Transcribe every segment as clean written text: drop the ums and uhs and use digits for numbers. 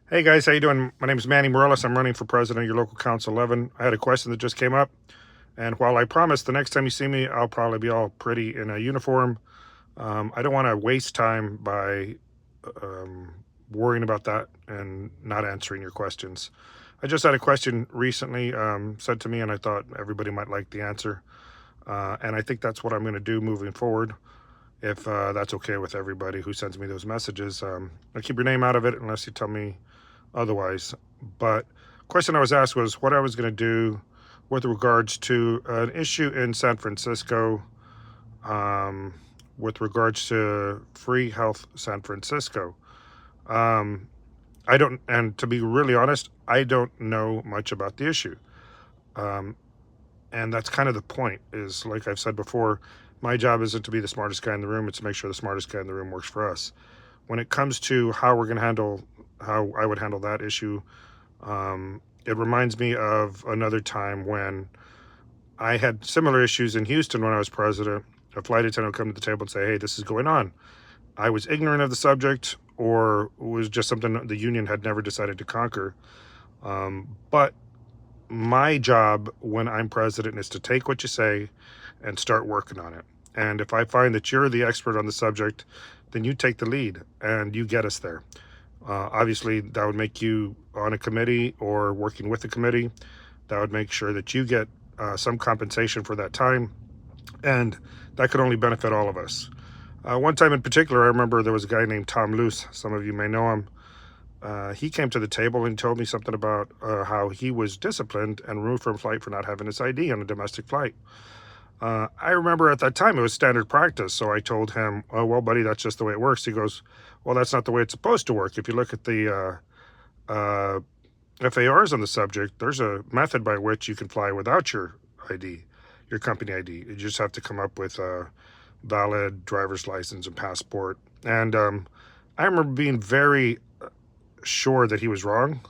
Hey guys, how you doing? My name is Manny Morales. I'm running for president of your local council 11. I had a question that just came up, and while I promise the next time you see me, I'll probably be all pretty in a uniform. I don't want to waste time by um, worrying about that and not answering your questions. I just had a question recently said to me, and I thought everybody might like the answer. And I think that's what I'm going to do moving forward, if that's okay with everybody who sends me those messages. I'll keep your name out of it unless you tell me otherwise. But question I was asked was what I was going to do with regards to an issue in San Francisco, um, with regards to Free Health San Francisco. Um, I don't, and to be really honest, I don't know much about the issue. Um, and that's kind of the point. Is like I've said before, my job isn't to be the smartest guy in the room; it's to make sure the smartest guy in the room works for us. When it comes to how we're going to handle, how I would handle that issue, it reminds me of another time when I had similar issues in Houston when I was president. A flight attendant would come to the table and say, "Hey, this is going on." I was ignorant of the subject, or it was just something the union had never decided to conquer. But my job when I'm president is to take what you say and start working on it. And if I find that you're the expert on the subject, then you take the lead and you get us there. Obviously, that would make you on a committee or working with the committee. That would make sure that you get some compensation for that time. And that could only benefit all of us. One time in particular, I remember there was a guy named Tom Luce. Some of you may know him. He came to the table and told me something about how he was disciplined and removed from flight for not having his ID on a domestic flight. I remember at that time it was standard practice. So I told him, "Oh, well, buddy, that's just the way it works." He goes, "Well, that's not the way it's supposed to work. If you look at the FARs on the subject, there's a method by which you can fly without your ID, your company ID. You just have to come up with a valid driver's license and passport." And I remember being very sure that he was wrong.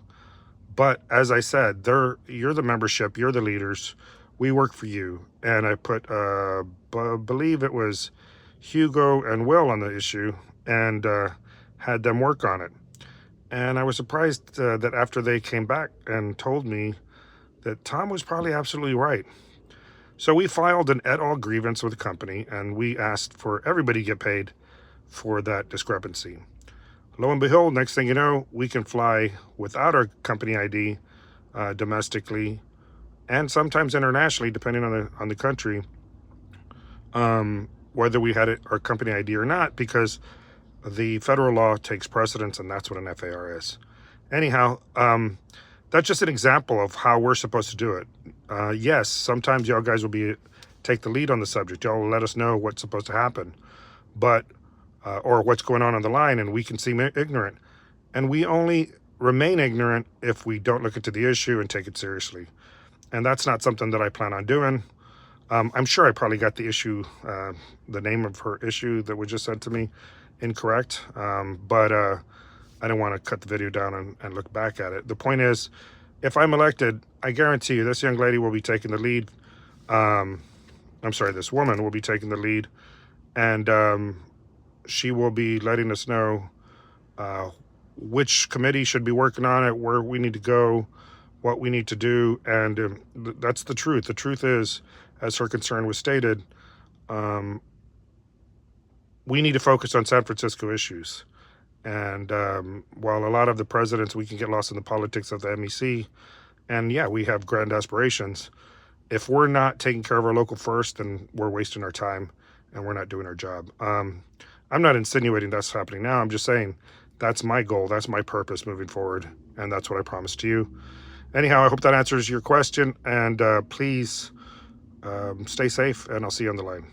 But as I said, you're the membership, you're the leaders. We work for you. And I put, believe it was Hugo and Will on the issue, and had them work on it. And I was surprised that after they came back and told me that Tom was probably absolutely right. So we filed an et al. Grievance with the company, and we asked for everybody to get paid for that discrepancy. Lo and behold, next thing you know, we can fly without our company ID domestically and sometimes internationally, depending on the country, whether we had our company ID or not, because the federal law takes precedence, and that's what an FAR is. Anyhow, that's just an example of how we're supposed to do it. Yes, sometimes y'all guys will take the lead on the subject. Y'all will let us know what's supposed to happen, but or what's going on the line, and we can seem ignorant. And we only remain ignorant if we don't look into the issue and take it seriously. And that's not something that I plan on doing. I'm sure I probably got the issue, the name of her issue that was just sent to me, incorrect. But I don't want to cut the video down and look back at it. The point is, if I'm elected, I guarantee you this young lady will be taking the lead. I'm sorry, this woman will be taking the lead, and she will be letting us know which committee should be working on it, where we need to go, what we need to do. And that's the truth. The truth is, as her concern was stated, we need to focus on San Francisco issues. And while a lot of the presidents, we can get lost in the politics of the MEC, and yeah, we have grand aspirations. If we're not taking care of our local first, then we're wasting our time and we're not doing our job. I'm not insinuating that's happening now. I'm just saying that's my goal. That's my purpose moving forward. And that's what I promised to you. Anyhow, I hope that answers your question. And please stay safe, and I'll see you on the line.